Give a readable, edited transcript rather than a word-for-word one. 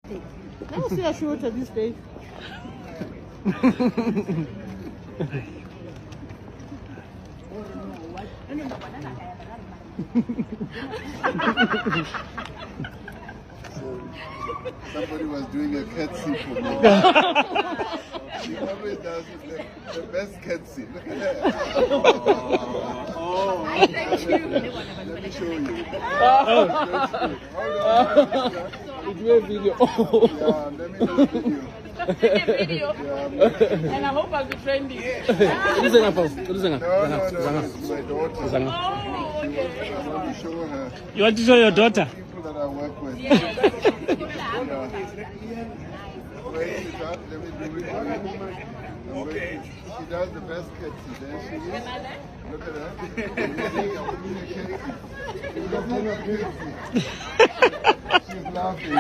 Let me see a show to this page. Somebody was doing a curtsy for me. She always does the best curtsy. Look at that. Thank you. Let me show you. It's a video. Yeah, let me do the video. Video. Yeah, And I hope I'll be trending. no, it's my daughter. Oh, okay. I want to show her You want to show your daughter? people that I work with. Yeah. Wait, let me do it. Okay. She does the best curtsy. There she is. Look at her. She's laughing.